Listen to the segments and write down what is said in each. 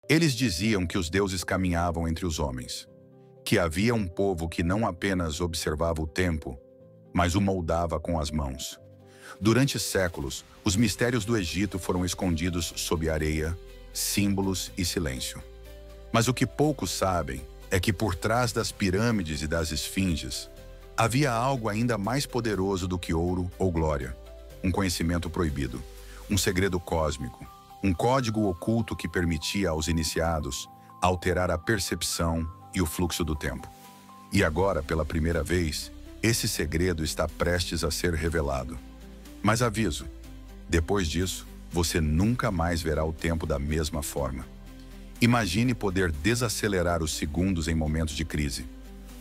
Eles diziam que os deuses caminhavam entre os homens, que havia um povo que não apenas observava o tempo, mas o moldava com as mãos. Durante séculos, os mistérios do Egito foram escondidos sob areia, símbolos e silêncio. Mas o que poucos sabem é que por trás das pirâmides e das esfinges, havia algo ainda mais poderoso do que ouro ou glória. Um conhecimento proibido, um segredo cósmico, um código oculto que permitia aos iniciados alterar a percepção e o fluxo do tempo. E agora, pela primeira vez, esse segredo está prestes a ser revelado. Mas aviso, depois disso, você nunca mais verá o tempo da mesma forma. Imagine poder desacelerar os segundos em momentos de crise,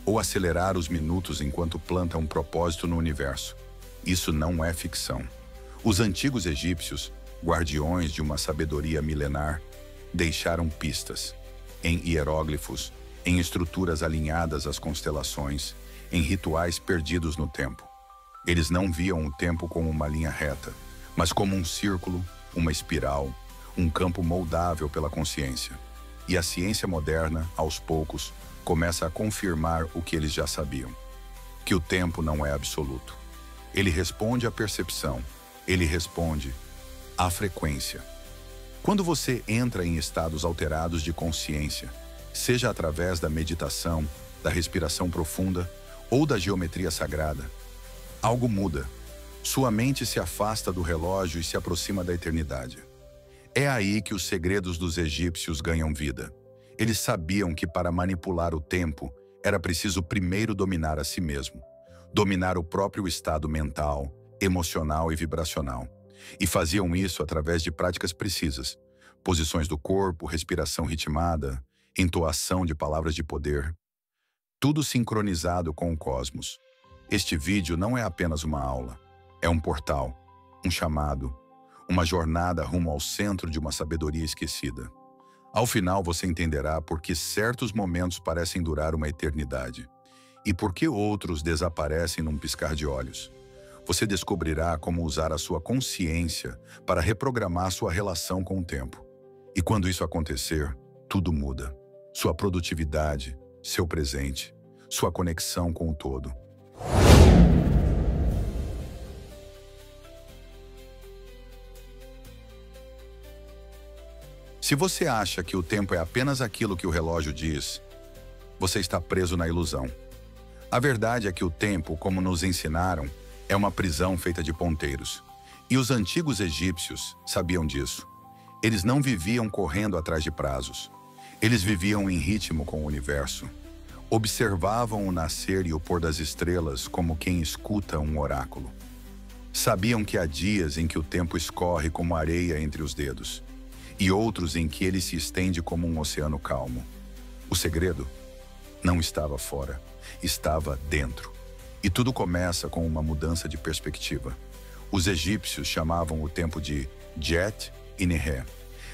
ou acelerar os minutos enquanto planta um propósito no universo. Isso não é ficção. Os antigos egípcios, guardiões de uma sabedoria milenar, deixaram pistas, em hieróglifos, em estruturas alinhadas às constelações, em rituais perdidos no tempo. Eles não viam o tempo como uma linha reta, mas como um círculo, uma espiral, um campo moldável pela consciência. E a ciência moderna, aos poucos, começa a confirmar o que eles já sabiam: que o tempo não é absoluto. Ele responde à percepção, ele responde à frequência. Quando você entra em estados alterados de consciência, seja através da meditação, da respiração profunda ou da geometria sagrada, algo muda. Sua mente se afasta do relógio e se aproxima da eternidade. É aí que os segredos dos egípcios ganham vida. Eles sabiam que para manipular o tempo, era preciso primeiro dominar a si mesmo, dominar o próprio estado mental, emocional e vibracional. E faziam isso através de práticas precisas: posições do corpo, respiração ritmada, entoação de palavras de poder. Tudo sincronizado com o cosmos. Este vídeo não é apenas uma aula, é um portal, um chamado, uma jornada rumo ao centro de uma sabedoria esquecida. Ao final você entenderá por que certos momentos parecem durar uma eternidade e por que outros desaparecem num piscar de olhos. Você descobrirá como usar a sua consciência para reprogramar sua relação com o tempo. E quando isso acontecer, tudo muda. Sua produtividade, seu presente, sua conexão com o todo. Se você acha que o tempo é apenas aquilo que o relógio diz, você está preso na ilusão. A verdade é que o tempo, como nos ensinaram, é uma prisão feita de ponteiros. E os antigos egípcios sabiam disso. Eles não viviam correndo atrás de prazos. Eles viviam em ritmo com o universo. Observavam o nascer e o pôr das estrelas como quem escuta um oráculo. Sabiam que há dias em que o tempo escorre como areia entre os dedos, e outros em que ele se estende como um oceano calmo. O segredo não estava fora, estava dentro. E tudo começa com uma mudança de perspectiva. Os egípcios chamavam o tempo de Djet e Nehé.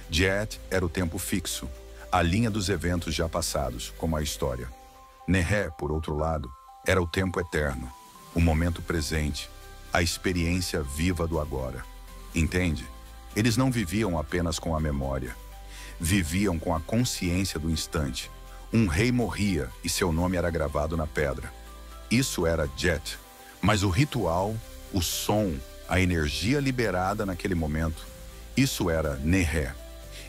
Djet era o tempo fixo, a linha dos eventos já passados, como a história. Nehé, por outro lado, era o tempo eterno, o momento presente, a experiência viva do agora. Entende? Eles não viviam apenas com a memória. Viviam com a consciência do instante. Um rei morria e seu nome era gravado na pedra. Isso era Djet. Mas o ritual, o som, a energia liberada naquele momento, isso era Nehé.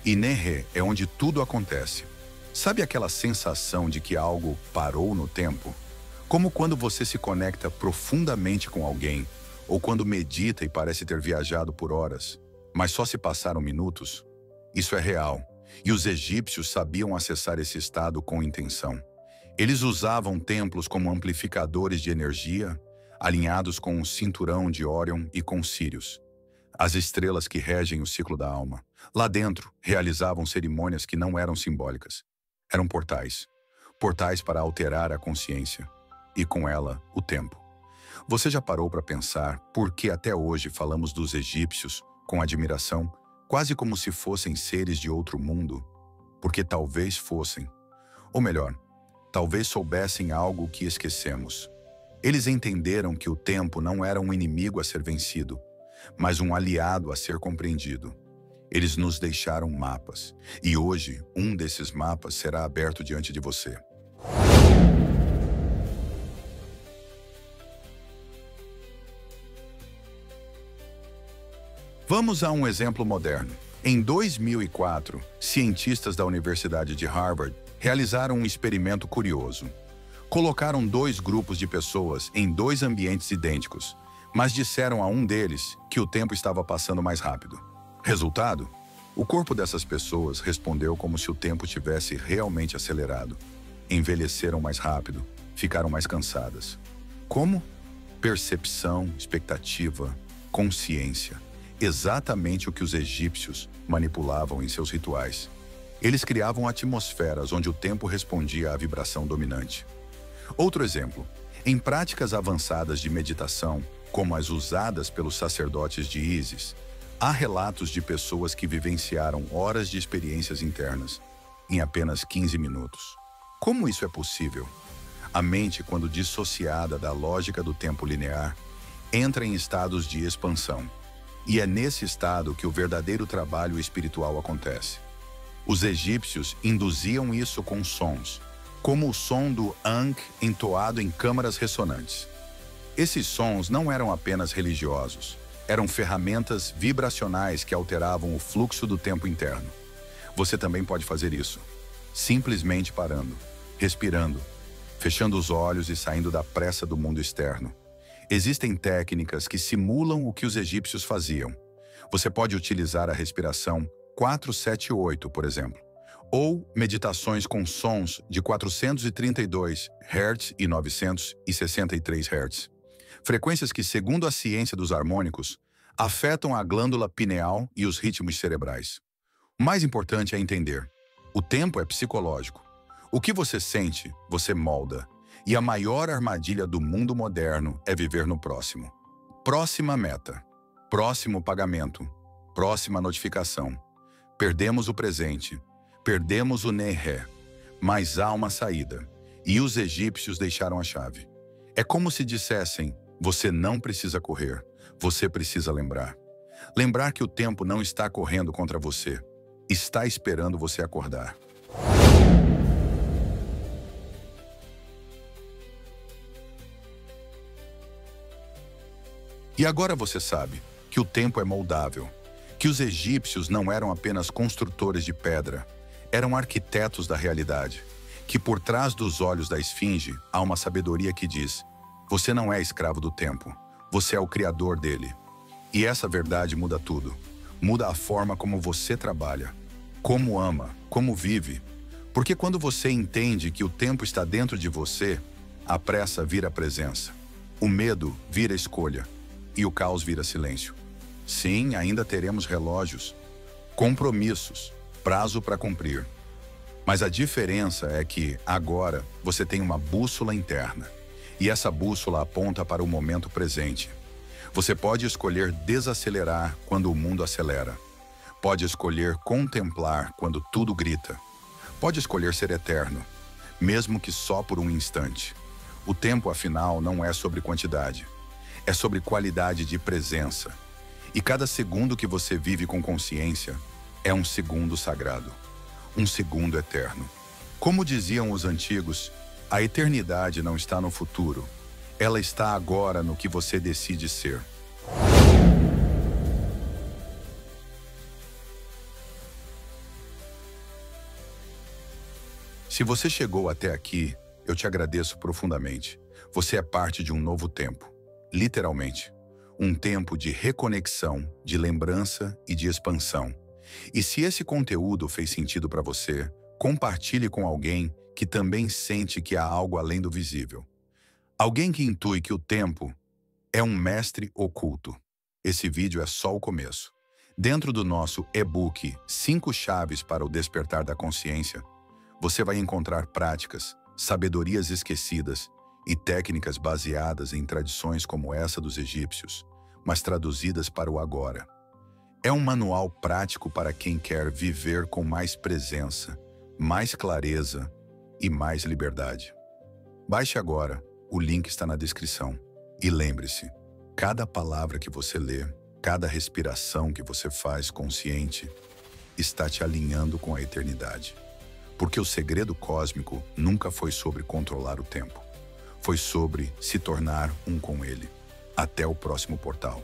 E Nehé é onde tudo acontece. Sabe aquela sensação de que algo parou no tempo? Como quando você se conecta profundamente com alguém, ou quando medita e parece ter viajado por horas, mas só se passaram minutos? Isso é real, e os egípcios sabiam acessar esse estado com intenção. Eles usavam templos como amplificadores de energia, alinhados com o cinturão de Órion e com Sírius, as estrelas que regem o ciclo da alma. Lá dentro, realizavam cerimônias que não eram simbólicas. Eram portais. Portais para alterar a consciência, e com ela, o tempo. Você já parou para pensar por que até hoje falamos dos egípcios com admiração, quase como se fossem seres de outro mundo? Porque talvez fossem. Ou melhor, talvez soubessem algo que esquecemos. Eles entenderam que o tempo não era um inimigo a ser vencido, mas um aliado a ser compreendido. Eles nos deixaram mapas, e hoje um desses mapas será aberto diante de você. Vamos a um exemplo moderno. Em 2004, cientistas da Universidade de Harvard realizaram um experimento curioso. Colocaram 2 grupos de pessoas em 2 ambientes idênticos, mas disseram a um deles que o tempo estava passando mais rápido. Resultado? O corpo dessas pessoas respondeu como se o tempo tivesse realmente acelerado. Envelheceram mais rápido, ficaram mais cansadas. Como? Percepção, expectativa, consciência. Exatamente o que os egípcios manipulavam em seus rituais. Eles criavam atmosferas onde o tempo respondia à vibração dominante. Outro exemplo, em práticas avançadas de meditação, como as usadas pelos sacerdotes de Ísis, há relatos de pessoas que vivenciaram horas de experiências internas em apenas 15 minutos. Como isso é possível? A mente, quando dissociada da lógica do tempo linear, entra em estados de expansão. E é nesse estado que o verdadeiro trabalho espiritual acontece. Os egípcios induziam isso com sons, como o som do Ankh entoado em câmaras ressonantes. Esses sons não eram apenas religiosos, eram ferramentas vibracionais que alteravam o fluxo do tempo interno. Você também pode fazer isso, simplesmente parando, respirando, fechando os olhos e saindo da pressa do mundo externo. Existem técnicas que simulam o que os egípcios faziam. Você pode utilizar a respiração 4-7-8, por exemplo, ou meditações com sons de 432 Hz e 963 Hz. Frequências que, segundo a ciência dos harmônicos, afetam a glândula pineal e os ritmos cerebrais. O mais importante é entender: o tempo é psicológico. O que você sente, você molda. E a maior armadilha do mundo moderno é viver no próximo. Próxima meta, próximo pagamento, próxima notificação. Perdemos o presente, perdemos o Nehé, mas há uma saída. E os egípcios deixaram a chave. É como se dissessem: você não precisa correr, você precisa lembrar. Lembrar que o tempo não está correndo contra você, está esperando você acordar. E agora você sabe que o tempo é moldável, que os egípcios não eram apenas construtores de pedra, eram arquitetos da realidade, que por trás dos olhos da esfinge há uma sabedoria que diz: você não é escravo do tempo, você é o criador dele. E essa verdade muda tudo. Muda a forma como você trabalha, como ama, como vive. Porque quando você entende que o tempo está dentro de você, a pressa vira presença, o medo vira escolha e o caos vira silêncio. Sim, ainda teremos relógios, compromissos, prazo para cumprir. Mas a diferença é que, agora, você tem uma bússola interna. E essa bússola aponta para o momento presente. Você pode escolher desacelerar quando o mundo acelera. Pode escolher contemplar quando tudo grita. Pode escolher ser eterno, mesmo que só por um instante. O tempo, afinal, não é sobre quantidade. É sobre qualidade de presença. E cada segundo que você vive com consciência é um segundo sagrado. Um segundo eterno. Como diziam os antigos, a eternidade não está no futuro. Ela está agora no que você decide ser. Se você chegou até aqui, eu te agradeço profundamente. Você é parte de um novo tempo. Literalmente. Um tempo de reconexão, de lembrança e de expansão. E se esse conteúdo fez sentido para você, compartilhe com alguém que também sente que há algo além do visível. Alguém que intui que o tempo é um mestre oculto. Esse vídeo é só o começo. Dentro do nosso e-book 5 chaves para o despertar da consciência, você vai encontrar práticas, sabedorias esquecidas e técnicas baseadas em tradições como essa dos egípcios, mas traduzidas para o agora. É um manual prático para quem quer viver com mais presença, mais clareza e mais liberdade. Baixe agora, o link está na descrição. E lembre-se, cada palavra que você lê Cada respiração que você faz consciente está te alinhando com a eternidade. Porque o segredo cósmico nunca foi sobre controlar o tempo. Foi sobre se tornar um com ele. Até o próximo portal.